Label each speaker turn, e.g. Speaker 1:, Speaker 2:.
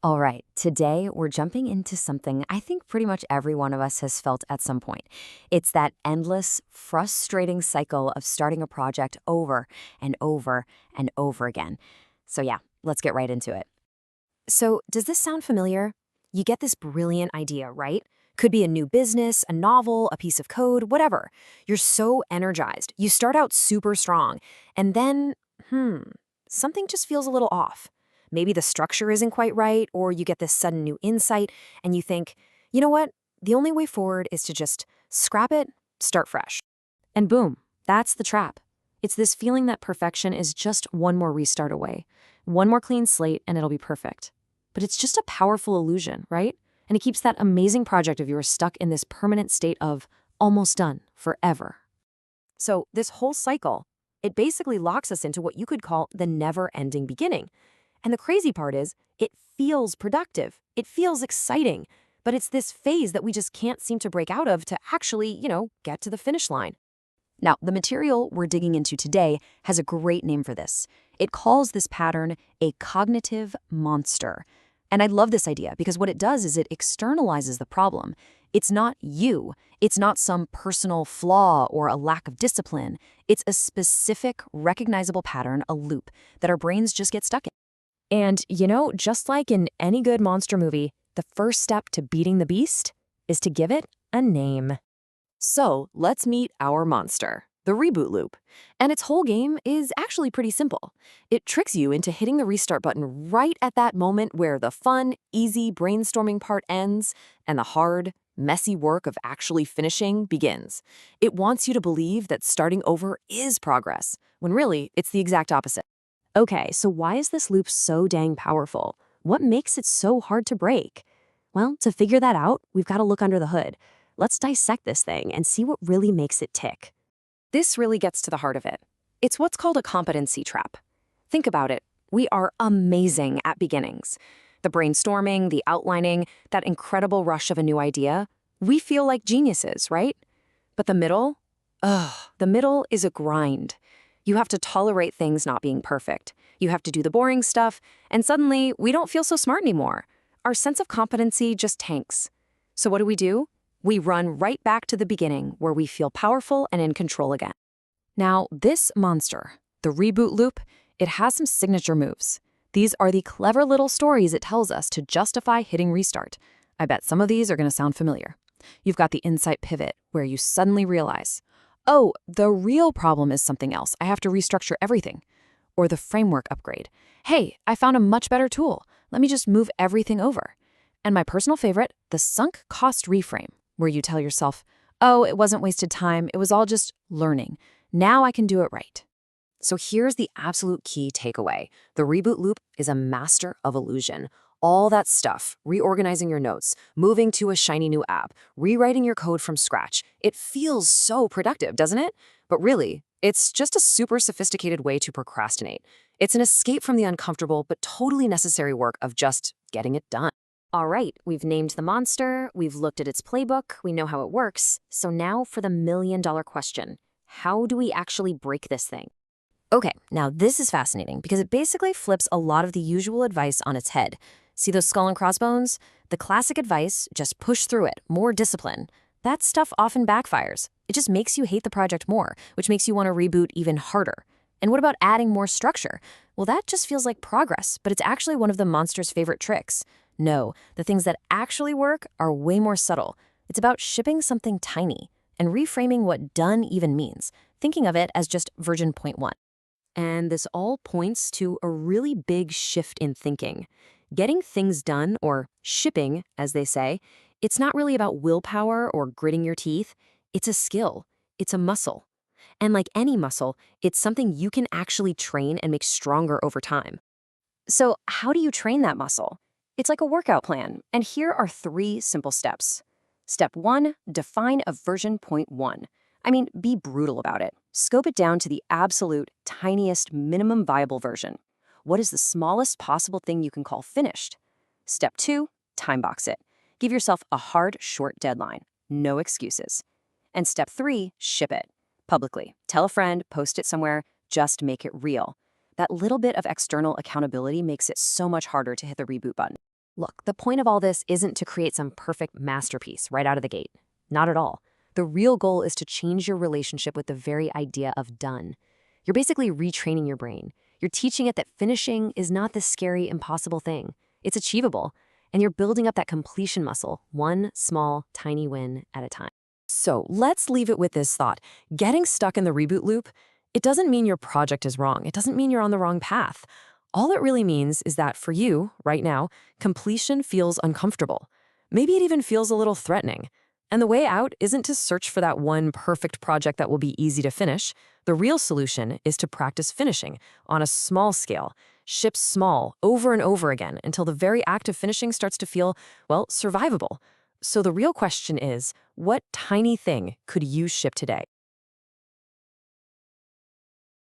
Speaker 1: All right, today we're jumping into something I think pretty much every one of us has felt at some point. It's that endless, frustrating cycle of starting a project over and over and over again. So, yeah, let's get right into it. So, does this sound familiar? You get this brilliant idea, right? Could be a new business, a novel, a piece of code, whatever. You're so energized. You start out super strong, and then, something just feels a little off. Maybe the structure isn't quite right, or you get this sudden new insight, and you think, you know what? The only way forward is to just scrap it, start fresh. And boom, that's the trap. It's this feeling that perfection is just one more restart away, one more clean slate, and it'll be perfect. But it's just a powerful illusion, right? And it keeps that amazing project of yours stuck in this permanent state of almost done forever. So this whole cycle, it basically locks us into what you could call the never-ending beginning. And the crazy part is, it feels productive. It feels exciting. But it's this phase that we just can't seem to break out of to actually, get to the finish line. Now, the material we're digging into today has a great name for this. It calls this pattern a cognitive monster. And I love this idea because what it does is it externalizes the problem. It's not you. It's not some personal flaw or a lack of discipline. It's a specific, recognizable pattern, a loop, that our brains just get stuck in. And, just like in any good monster movie, the first step to beating the beast is to give it a name. So let's meet our monster, the Reboot Loop. And its whole game is actually pretty simple. It tricks you into hitting the restart button right at that moment where the fun, easy brainstorming part ends and the hard, messy work of actually finishing begins. It wants you to believe that starting over is progress, when really it's the exact opposite. Okay, so why is this loop so dang powerful? What makes it so hard to break? Well, to figure that out, we've got to look under the hood. Let's dissect this thing and see what really makes it tick. This really gets to the heart of it. It's what's called a competency trap. Think about it. We are amazing at beginnings. The brainstorming, the outlining, that incredible rush of a new idea. We feel like geniuses, right? But the middle? The middle is a grind. You have to tolerate things not being perfect. You have to do the boring stuff, and suddenly we don't feel so smart anymore. Our sense of competency just tanks. So what do? We run right back to the beginning where we feel powerful and in control again. Now, this monster, the Reboot Loop, it has some signature moves. These are the clever little stories it tells us to justify hitting restart. I bet some of these are going to sound familiar. You've got the insight pivot, where you suddenly realize, oh, the real problem is something else. I have to restructure everything. Or the framework upgrade. Hey, I found a much better tool. Let me just move everything over. And my personal favorite, the sunk cost reframe, where you tell yourself, oh, it wasn't wasted time. It was all just learning. Now I can do it right. So here's the absolute key takeaway. The Reboot Loop is a master of illusion. All that stuff, reorganizing your notes, moving to a shiny new app, rewriting your code from scratch, it feels so productive, doesn't it? But really, it's just a super sophisticated way to procrastinate. It's an escape from the uncomfortable but totally necessary work of just getting it done. All right, we've named the monster, we've looked at its playbook, we know how it works. So now for the million-dollar question. How do we actually break this thing? Okay, now this is fascinating because it basically flips a lot of the usual advice on its head. See those skull and crossbones? The classic advice, just push through it, more discipline. That stuff often backfires. It just makes you hate the project more, which makes you want to reboot even harder. And what about adding more structure? Well, that just feels like progress, but it's actually one of the monster's favorite tricks. No, the things that actually work are way more subtle. It's about shipping something tiny and reframing what done even means, thinking of it as just version 0.1. And this all points to a really big shift in thinking. Getting things done, or shipping, as they say, it's not really about willpower or gritting your teeth. It's a skill. It's a muscle. And like any muscle, it's something you can actually train and make stronger over time. So how do you train that muscle? It's like a workout plan, and here are 3 simple steps. Step 1, define a version 0.1. I mean, be brutal about it. Scope it down to the absolute tiniest minimum viable version. What is the smallest possible thing you can call finished? Step 2, time box it. Give yourself a hard, short deadline. No excuses. And step 3, ship it. Publicly. Tell a friend, post it somewhere, just make it real. That little bit of external accountability makes it so much harder to hit the reboot button.
Speaker 2: Look, the point of all this isn't to create some perfect masterpiece right out of the gate. Not at all. The real goal is to change your relationship with the very idea of done. You're basically retraining your brain. You're teaching it that finishing is not this scary, impossible thing. It's achievable, and you're building up that completion muscle, one small, tiny win at a time. So let's leave it with this thought. Getting stuck in the reboot loop, it doesn't mean your project is wrong. It doesn't mean you're on the wrong path. All it really means is that for you, right now, completion feels uncomfortable. Maybe it even feels a little threatening. And the way out isn't to search for that one perfect project that will be easy to finish. The real solution is to practice finishing on a small scale. Ship small over and over again until the very act of finishing starts to feel, well, survivable. So the real question is, what tiny thing could you ship today?